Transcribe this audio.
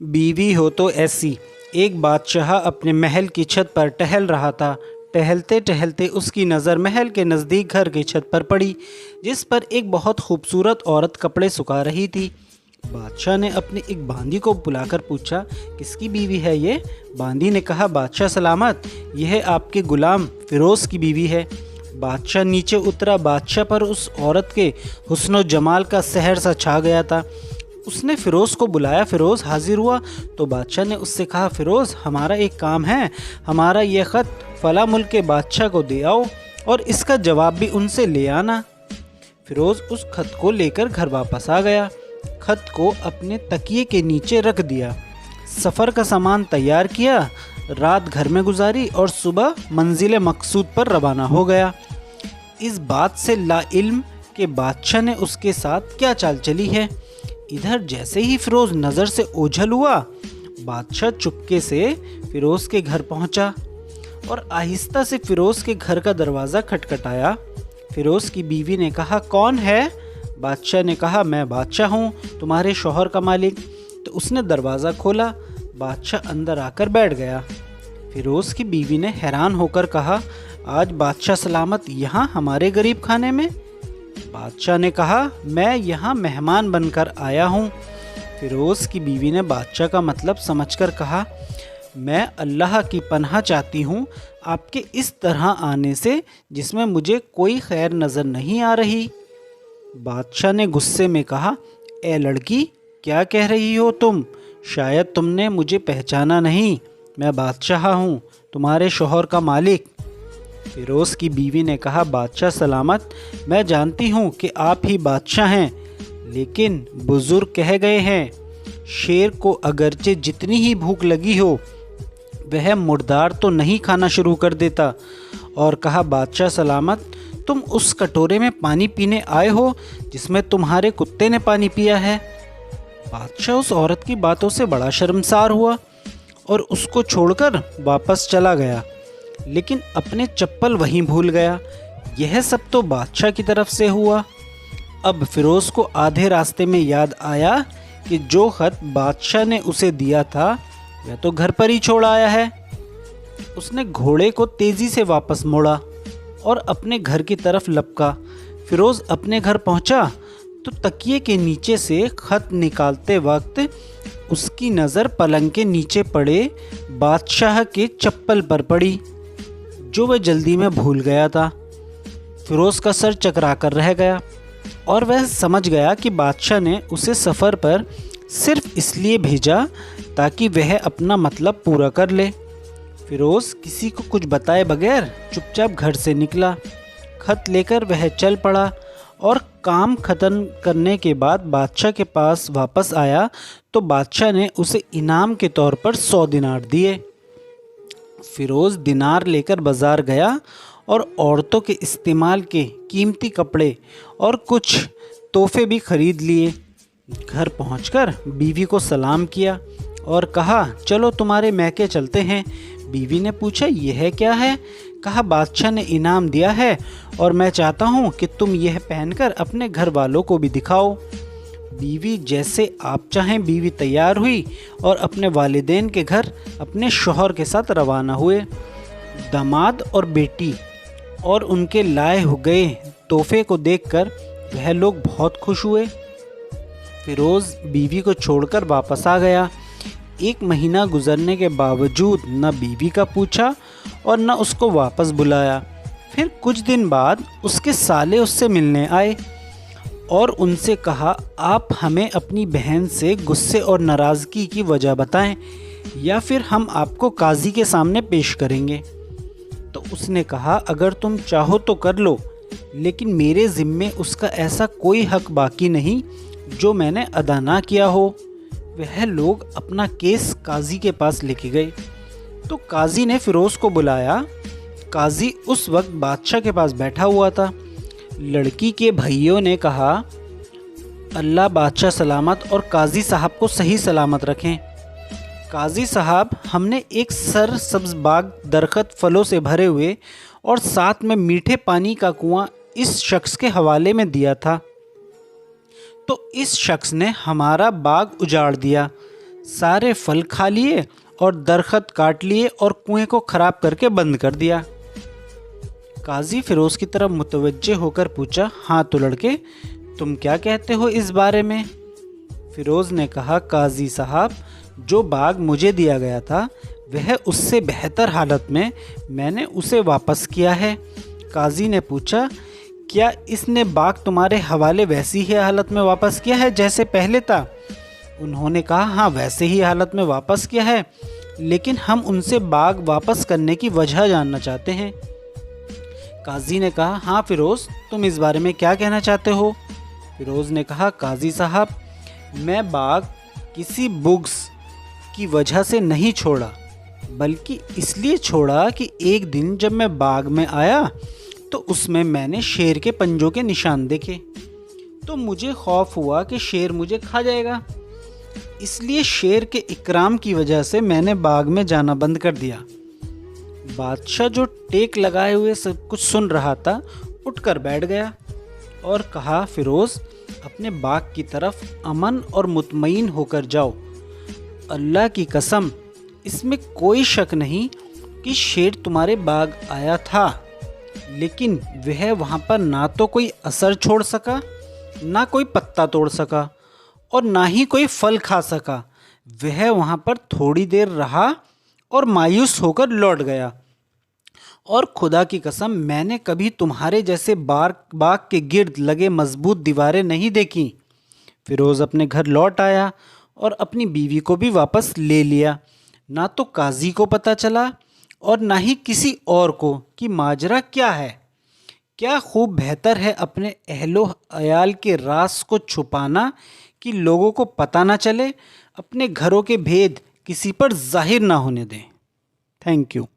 बीवी हो तो ऐसी। एक बादशाह अपने महल की छत पर टहल रहा था। टहलते टहलते उसकी नज़र महल के नज़दीक घर की छत पर पड़ी, जिस पर एक बहुत खूबसूरत औरत कपड़े सुखा रही थी। बादशाह ने अपने एक बांदी को बुलाकर पूछा, किसकी बीवी है ये? बांदी ने कहा, बादशाह सलामत, यह आपके गुलाम फिरोज़ की बीवी है। बादशाह नीचे उतरा। बादशाह पर उस औरत के हुस्न जमाल का सहर सा छा गया था। उसने फ़िरोज़ को बुलाया। फ़िरोज़ हाजिर हुआ तो बादशाह ने उससे कहा, फ़िरोज़, हमारा एक काम है। हमारा ये ख़त फ़ला मुल्क के बादशाह को दे आओ और इसका जवाब भी उनसे ले आना। फ़िरोज़ उस खत को लेकर घर वापस आ गया। खत को अपने तकिए के नीचे रख दिया। सफ़र का सामान तैयार किया, रात घर में गुजारी और सुबह मंजिल मकसूद पर रवाना हो गया। इस बात से लाइल्म के बादशाह ने उसके साथ क्या चाल चली है। इधर जैसे ही फ़िरोज़ नज़र से ओझल हुआ, बादशाह चुपके से फ़िरोज़ के घर पहुंचा और आहिस्ता से फ़िरोज़ के घर का दरवाज़ा खटखटाया। फ़िरोज़ की बीवी ने कहा, कौन है? बादशाह ने कहा, मैं बादशाह हूँ, तुम्हारे शौहर का मालिक। तो उसने दरवाज़ा खोला। बादशाह अंदर आकर बैठ गया। फ़िरोज़ की बीवी ने हैरान होकर कहा, आज बादशाह सलामत यहाँ हमारे गरीब खाने में? बादशाह ने कहा, मैं यहाँ मेहमान बनकर आया हूँ। फ़िरोज़ की बीवी ने बादशाह का मतलब समझकर कहा, मैं अल्लाह की पनाह चाहती हूँ आपके इस तरह आने से, जिसमें मुझे कोई खैर नज़र नहीं आ रही। बादशाह ने गुस्से में कहा, ए लड़की, क्या कह रही हो तुम? शायद तुमने मुझे पहचाना नहीं। मैं बादशाह हूँ, तुम्हारे शौहर का मालिक। फ़िरोज़ की बीवी ने कहा, बादशाह सलामत, मैं जानती हूँ कि आप ही बादशाह हैं, लेकिन बुज़ुर्ग कह गए हैं, शेर को अगरचे जितनी ही भूख लगी हो, वह मुर्दार तो नहीं खाना शुरू कर देता। और कहा, बादशाह सलामत, तुम उस कटोरे में पानी पीने आए हो जिसमें तुम्हारे कुत्ते ने पानी पिया है। बादशाह उस औरत की बातों से बड़ा शर्मसार हुआ और उसको छोड़कर वापस चला गया, लेकिन अपने चप्पल वहीं भूल गया। यह सब तो बादशाह की तरफ से हुआ। अब फ़िरोज़ को आधे रास्ते में याद आया कि जो ख़त बादशाह ने उसे दिया था वह तो घर पर ही छोड़ आया है। उसने घोड़े को तेज़ी से वापस मोड़ा और अपने घर की तरफ लपका। फ़िरोज़ अपने घर पहुंचा तो तकिए के नीचे से ख़त निकालते वक्त उसकी नज़र पलंग के नीचे पड़े बादशाह के चप्पल पर पड़ी, जो वह जल्दी में भूल गया था। फ़िरोज़ का सर चकरा कर रह गया और वह समझ गया कि बादशाह ने उसे सफ़र पर सिर्फ इसलिए भेजा ताकि वह अपना मतलब पूरा कर ले। फ़िरोज़ किसी को कुछ बताए बगैर चुपचाप घर से निकला। खत लेकर वह चल पड़ा और काम ख़त्म करने के बाद बादशाह के पास वापस आया तो बादशाह ने उसे इनाम के तौर पर 100 दिनार दिए। फ़िरोज़ दिनार लेकर बाज़ार गया और औरतों के इस्तेमाल के कीमती कपड़े और कुछ तोहफे भी खरीद लिए। घर पहुंचकर बीवी को सलाम किया और कहा, चलो तुम्हारे मैके चलते हैं। बीवी ने पूछा, यह क्या है? कहा, बादशाह ने इनाम दिया है और मैं चाहता हूँ कि तुम यह पहनकर अपने घर वालों को भी दिखाओ। बीवी, जैसे आप चाहें। बीवी तैयार हुई और अपने वालिदैन के घर अपने शौहर के साथ रवाना हुए। दामाद और बेटी और उनके लाए गए तोहफे को देखकर वह लोग बहुत खुश हुए। फ़िरोज़ बीवी को छोड़कर वापस आ गया। 1 महीना गुजरने के बावजूद न बीवी का पूछा और न उसको वापस बुलाया। फिर कुछ दिन बाद उसके साले उससे मिलने आए और उनसे कहा, आप हमें अपनी बहन से गुस्से और नाराज़गी की वजह बताएं या फिर हम आपको काजी के सामने पेश करेंगे। तो उसने कहा, अगर तुम चाहो तो कर लो, लेकिन मेरे ज़िम्मे उसका ऐसा कोई हक बाकी नहीं जो मैंने अदा ना किया हो। वह लोग अपना केस काजी के पास लेके गए तो काजी ने फ़िरोज़ को बुलाया। काजी उस वक्त बादशाह के पास बैठा हुआ था। लड़की के भाइयों ने कहा, अल्लाह बादशाह सलामत और काजी साहब को सही सलामत रखें। काजी साहब, हमने एक सर सब्ज़ बाग दरख्त फलों से भरे हुए और साथ में मीठे पानी का कुआं इस शख्स के हवाले में दिया था, तो इस शख्स ने हमारा बाग उजाड़ दिया। सारे फल खा लिए और दरख्त काट लिए और कुएं को खराब करके बंद कर दिया। काजी फिरोज की तरफ मुतवज्जे होकर पूछा, हाँ तो लड़के, तुम क्या कहते हो इस बारे में? फिरोज ने कहा, काजी साहब, जो बाग मुझे दिया गया था वह उससे बेहतर हालत में मैंने उसे वापस किया है। काजी ने पूछा, क्या इसने बाग तुम्हारे हवाले वैसी ही हालत में वापस किया है जैसे पहले था? उन्होंने कहा, हाँ वैसे ही हालत में वापस किया है, लेकिन हम उनसे बाग वापस करने की वजह जानना चाहते हैं। काजी ने कहा, हाँ फिरोज़, तुम इस बारे में क्या कहना चाहते हो? फिरोज़ ने कहा, काजी साहब, मैं बाग किसी बुग्स की वजह से नहीं छोड़ा, बल्कि इसलिए छोड़ा कि एक दिन जब मैं बाग में आया तो उसमें मैंने शेर के पंजों के निशान देखे, तो मुझे खौफ हुआ कि शेर मुझे खा जाएगा। इसलिए शेर के इकराम की वजह से मैंने बाग में जाना बंद कर दिया। बादशाह, जो टेक लगाए हुए सब कुछ सुन रहा था, उठकर बैठ गया और कहा, फिरोज़, अपने बाग की तरफ अमन और मुतमईन होकर जाओ। अल्लाह की कसम, इसमें कोई शक नहीं कि शेर तुम्हारे बाग आया था, लेकिन वह वहाँ पर ना तो कोई असर छोड़ सका, ना कोई पत्ता तोड़ सका और ना ही कोई फल खा सका। वह वहाँ पर थोड़ी देर रहा और मायूस होकर लौट गया। और खुदा की कसम, मैंने कभी तुम्हारे जैसे बाग के गिर्द लगे मजबूत दीवारें नहीं देखी। फिरोज़ अपने घर लौट आया और अपनी बीवी को भी वापस ले लिया। ना तो काजी को पता चला और ना ही किसी और को कि माजरा क्या है। क्या खूब बेहतर है अपने अहलो अयाल के राज को छुपाना कि लोगों को पता ना चले, अपने घरों के भेद किसी पर जाहिर ना होने दें। Thank you.